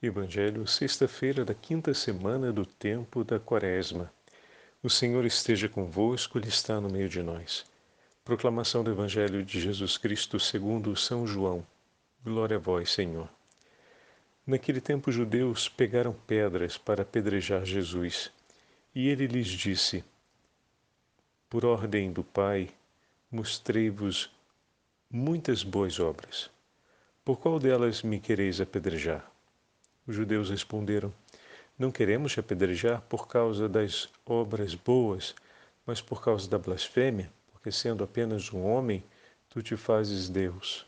Evangelho, sexta-feira da quinta semana do tempo da Quaresma. O Senhor esteja convosco, Ele está no meio de nós. Proclamação do Evangelho de Jesus Cristo segundo São João. Glória a vós, Senhor. Naquele tempo os judeus pegaram pedras para apedrejar Jesus, e ele lhes disse: Por ordem do Pai, mostrei-vos muitas boas obras. Por qual delas me quereis apedrejar? Os judeus responderam: Não queremos te apedrejar por causa das obras boas, mas por causa da blasfêmia, porque sendo apenas um homem, tu te fazes Deus.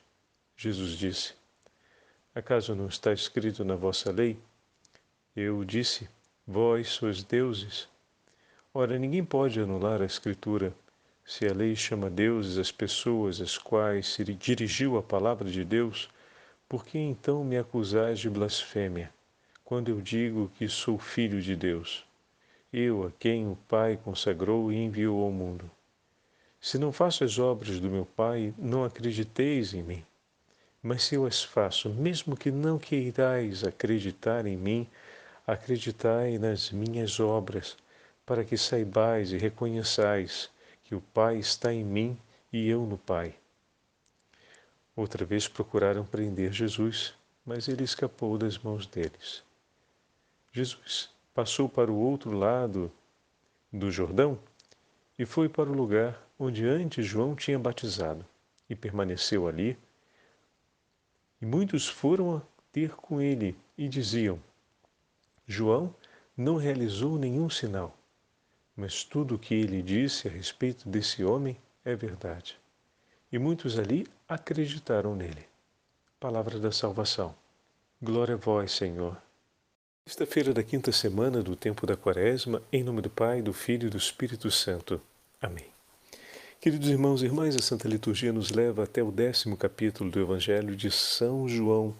Jesus disse: Acaso não está escrito na vossa lei? Eu disse: Vós sois deuses. Ora, ninguém pode anular a Escritura. Se a lei chama deuses as pessoas às quais se dirigiu a palavra de Deus, por que então me acusais de blasfêmia, quando eu digo que sou filho de Deus? Eu, a quem o Pai consagrou e enviou ao mundo. Se não faço as obras do meu Pai, não acrediteis em mim. Mas se eu as faço, mesmo que não queirais acreditar em mim, acreditai nas minhas obras, para que saibais e reconheçais que o Pai está em mim e eu no Pai. Outra vez procuraram prender Jesus, mas ele escapou das mãos deles. Jesus passou para o outro lado do Jordão e foi para o lugar onde antes João tinha batizado, e permaneceu ali. E muitos foram a ter com ele e diziam: João não realizou nenhum sinal, mas tudo o que ele disse a respeito desse homem é verdade. E muitos ali acreditaram nele. Palavra da salvação. Glória a vós, Senhor. Sexta-feira da quinta semana do tempo da Quaresma, em nome do Pai, do Filho e do Espírito Santo. Amém. Queridos irmãos e irmãs, a Santa Liturgia nos leva até o 10º capítulo do Evangelho de São João.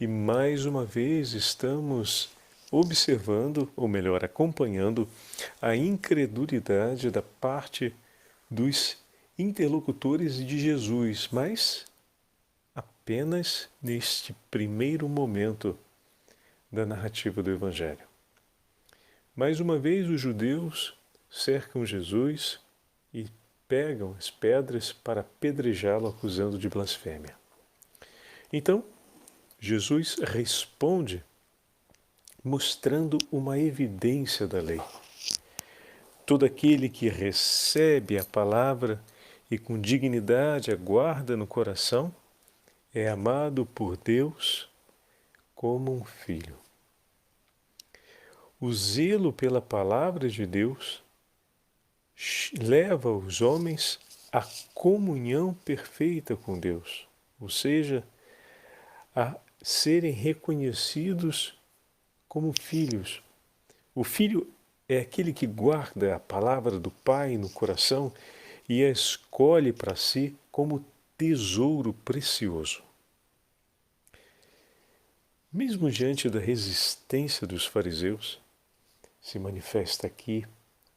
E mais uma vez estamos observando, ou melhor, acompanhando, a incredulidade da parte dos interlocutores de Jesus, mas apenas neste primeiro momento da narrativa do Evangelho. Mais uma vez os judeus cercam Jesus e pegam as pedras para apedrejá-lo, acusando de blasfêmia. Então, Jesus responde mostrando uma evidência da lei. Todo aquele que recebe a palavra e com dignidade a guarda no coração é amado por Deus como um filho. O zelo pela palavra de Deus leva os homens à comunhão perfeita com Deus, ou seja, a serem reconhecidos como filhos. O filho é aquele que guarda a palavra do Pai no coração e a escolhe para si como tesouro precioso. Mesmo diante da resistência dos fariseus, se manifesta aqui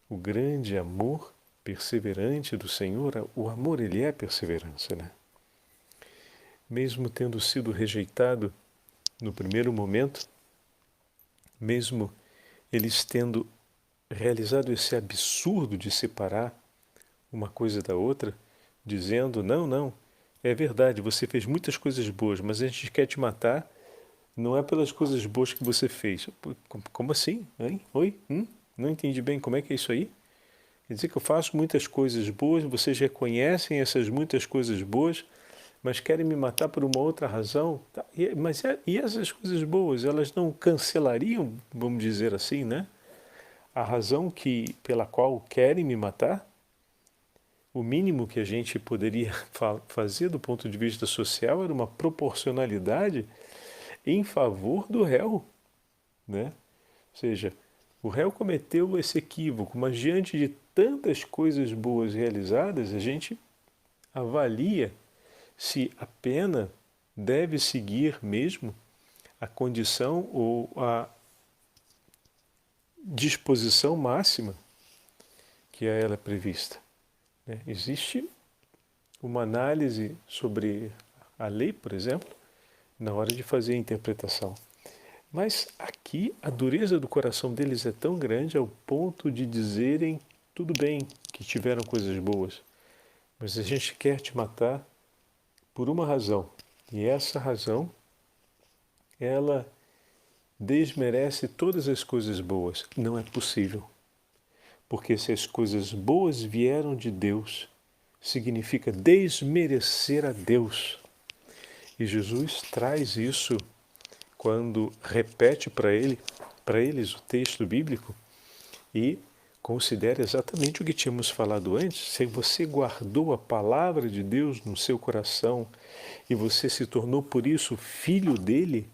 o grande amor perseverante do Senhor. O amor, ele é perseverança, né? Mesmo tendo sido rejeitado no primeiro momento, mesmo eles tendo realizado esse absurdo de separar uma coisa da outra, dizendo: não, é verdade, você fez muitas coisas boas, mas a gente quer te matar, não é pelas coisas boas que você fez. Como assim? Hein? Oi? Não entendi bem, como é que é isso aí? Quer dizer que eu faço muitas coisas boas, vocês reconhecem essas muitas coisas boas, mas querem me matar por uma outra razão? Tá, e essas coisas boas, elas não cancelariam, vamos dizer assim, né? A razão pela qual querem me matar? O mínimo que a gente poderia fazer do ponto de vista social era uma proporcionalidade em favor do réu, né? Ou seja, o réu cometeu esse equívoco, mas diante de tantas coisas boas realizadas, a gente avalia se a pena deve seguir mesmo a condição ou a disposição máxima que a ela é prevista. Existe uma análise sobre a lei, por exemplo, na hora de fazer a interpretação. Mas aqui a dureza do coração deles é tão grande ao ponto de dizerem, tudo bem, que tiveram coisas boas, mas a gente quer te matar por uma razão. E essa razão, ela desmerece todas as coisas boas. Não é possível. Porque se as coisas boas vieram de Deus, significa desmerecer a Deus. E Jesus traz isso quando repete para eles o texto bíblico e considera exatamente o que tínhamos falado antes. Se você guardou a palavra de Deus no seu coração e você se tornou por isso filho dele,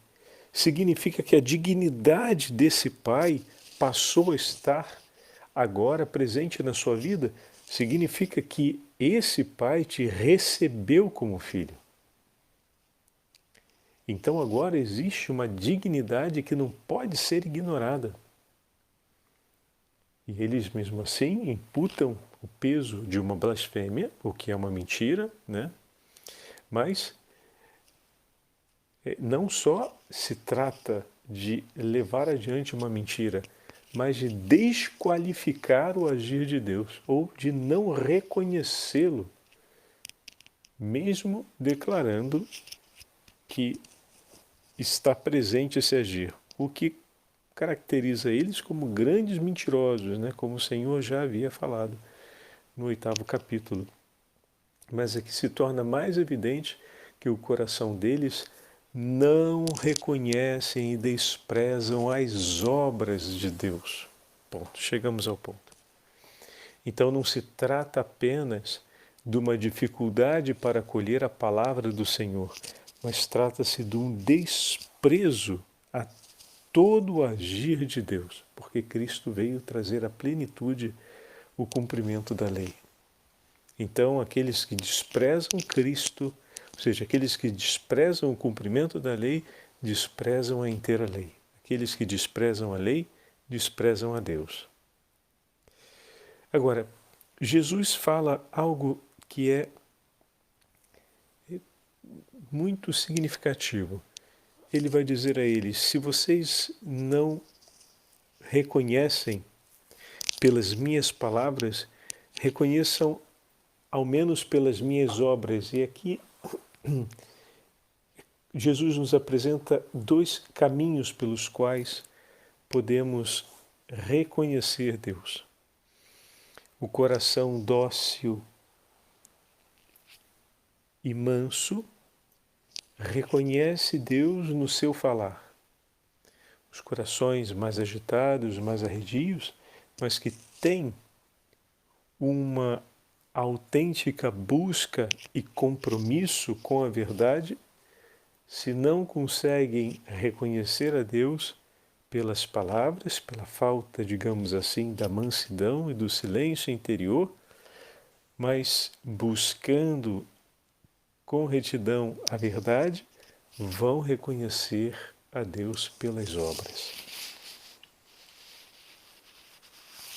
significa que a dignidade desse pai passou a estar agora presente na sua vida. Significa que esse pai te recebeu como filho. Então agora existe uma dignidade que não pode ser ignorada. E eles mesmo assim imputam o peso de uma blasfêmia, o que é uma mentira, né? Mas não só se trata de levar adiante uma mentira, mas de desqualificar o agir de Deus, ou de não reconhecê-lo, mesmo declarando que está presente esse agir, o que caracteriza eles como grandes mentirosos, né? Como o Senhor já havia falado no 8º capítulo. Mas aqui se torna mais evidente que o coração deles não reconhecem e desprezam as obras de Deus. Ponto. Chegamos ao ponto. Então não se trata apenas de uma dificuldade para acolher a palavra do Senhor, mas trata-se de um desprezo a todo o agir de Deus, porque Cristo veio trazer à plenitude o cumprimento da lei. Então, aqueles que desprezam Cristo, ou seja, aqueles que desprezam o cumprimento da lei, desprezam a inteira lei. Aqueles que desprezam a lei, desprezam a Deus. Agora, Jesus fala algo que é muito significativo. Ele vai dizer a eles: se vocês não reconhecem pelas minhas palavras, reconheçam ao menos pelas minhas obras. E aqui Jesus nos apresenta 2 caminhos pelos quais podemos reconhecer Deus. O coração dócil e manso reconhece Deus no seu falar. Os corações mais agitados, mais arredios, mas que têm uma autêntica busca e compromisso com a verdade, se não conseguem reconhecer a Deus pelas palavras, pela falta, digamos assim, da mansidão e do silêncio interior, mas buscando com retidão a verdade, vão reconhecer a Deus pelas obras.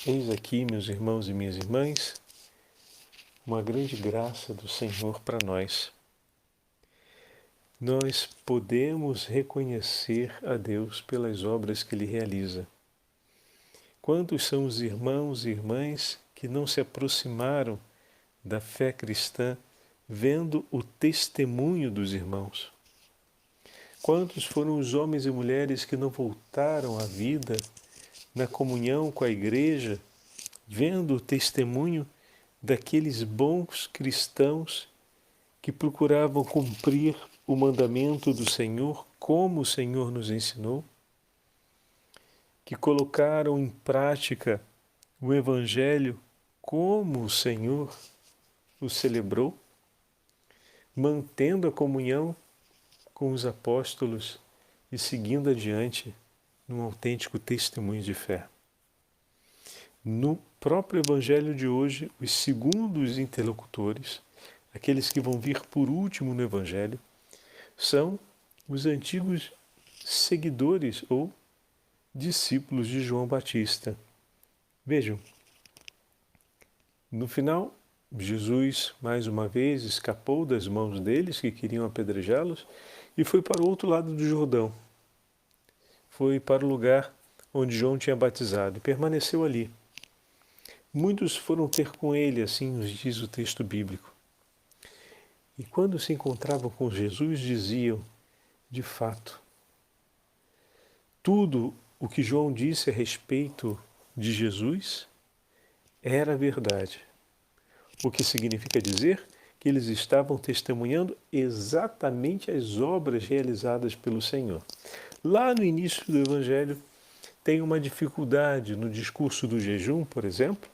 Eis aqui, meus irmãos e minhas irmãs, uma grande graça do Senhor para nós. Nós podemos reconhecer a Deus pelas obras que Ele realiza. Quantos são os irmãos e irmãs que não se aproximaram da fé cristã vendo o testemunho dos irmãos? Quantos foram os homens e mulheres que não voltaram à vida na comunhão com a igreja, vendo o testemunho daqueles bons cristãos que procuravam cumprir o mandamento do Senhor, como o Senhor nos ensinou, que colocaram em prática o Evangelho como o Senhor o celebrou, mantendo a comunhão com os apóstolos e seguindo adiante num autêntico testemunho de fé. No próprio Evangelho de hoje, os segundos interlocutores, aqueles que vão vir por último no Evangelho, são os antigos seguidores ou discípulos de João Batista. Vejam, no final, Jesus, mais uma vez, escapou das mãos deles que queriam apedrejá-los e foi para o outro lado do Jordão. foi para o lugar onde João tinha batizado e permaneceu ali. Muitos foram ter com ele, assim nos diz o texto bíblico. E quando se encontravam com Jesus, diziam, de fato, tudo o que João disse a respeito de Jesus era verdade. O que significa dizer que eles estavam testemunhando exatamente as obras realizadas pelo Senhor. Lá no início do Evangelho, tem uma dificuldade no discurso do jejum, por exemplo,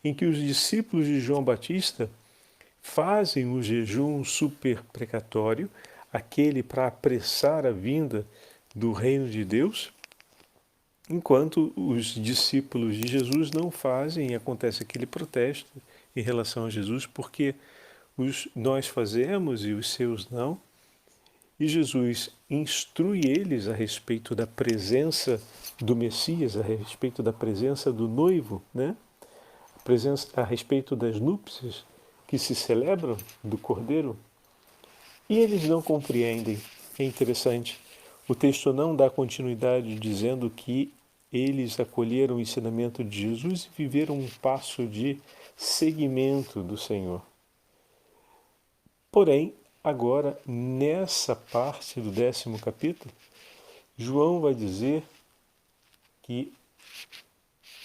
em que os discípulos de João Batista fazem o jejum superprecatório, aquele para apressar a vinda do reino de Deus, enquanto os discípulos de Jesus não fazem e acontece aquele protesto em relação a Jesus, porque nós fazemos e os seus não. E Jesus instrui eles a respeito da presença do Messias, a respeito da presença do noivo, né? A respeito das núpcias que se celebram do Cordeiro. E eles não compreendem. É interessante. O texto não dá continuidade dizendo que eles acolheram o ensinamento de Jesus e viveram um passo de seguimento do Senhor. Porém, agora, nessa parte do 10º capítulo, João vai dizer que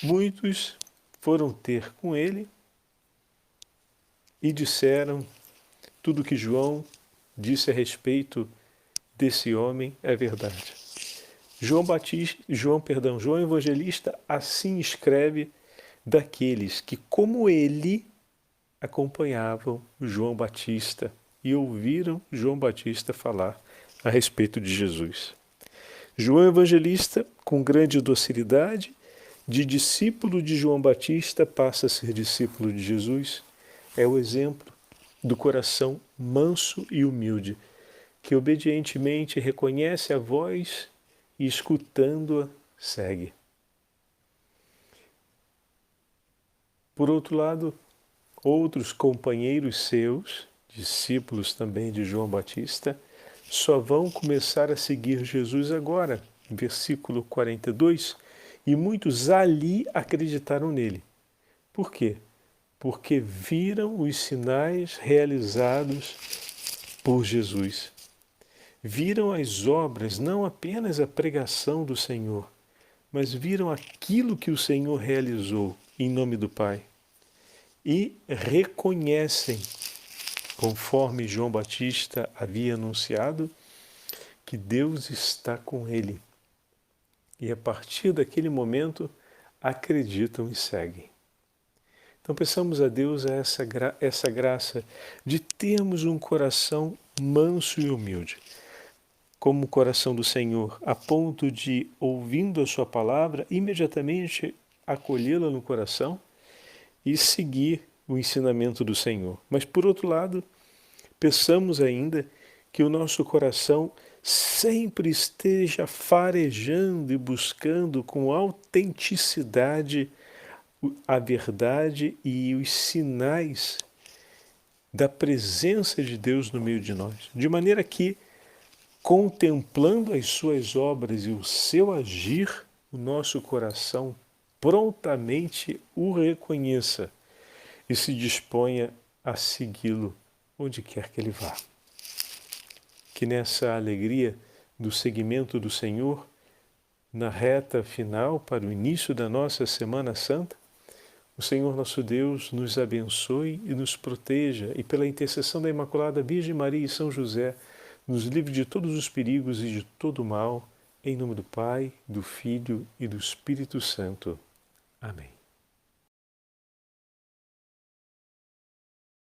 muitos foram ter com ele e disseram tudo que João disse a respeito desse homem é verdade. João Evangelista assim escreve daqueles que, como ele, acompanhavam João Batista e ouviram João Batista falar a respeito de Jesus. João Evangelista, com grande docilidade, de discípulo de João Batista passa a ser discípulo de Jesus, é o exemplo do coração manso e humilde, que obedientemente reconhece a voz e, escutando-a, segue. Por outro lado, outros companheiros seus, discípulos também de João Batista, só vão começar a seguir Jesus agora, versículo 42, e muitos ali acreditaram nele. Por quê? Porque viram os sinais realizados por Jesus. Viram as obras, não apenas a pregação do Senhor, mas viram aquilo que o Senhor realizou em nome do Pai. E reconhecem, conforme João Batista havia anunciado, que Deus está com ele. E a partir daquele momento acreditam e seguem. Então peçamos a Deus essa graça de termos um coração manso e humilde, como o coração do Senhor, a ponto de, ouvindo a sua palavra, imediatamente acolhê-la no coração e seguir o ensinamento do Senhor. Mas, por outro lado, peçamos ainda que o nosso coração sempre esteja farejando e buscando com autenticidade a verdade e os sinais da presença de Deus no meio de nós, de maneira que, contemplando as suas obras e o seu agir, o nosso coração prontamente o reconheça e se disponha a segui-lo onde quer que ele vá. Que nessa alegria do seguimento do Senhor, na reta final para o início da nossa Semana Santa, o Senhor nosso Deus nos abençoe e nos proteja e pela intercessão da Imaculada Virgem Maria e São José, nos livre de todos os perigos e de todo o mal, em nome do Pai, do Filho e do Espírito Santo. Amém.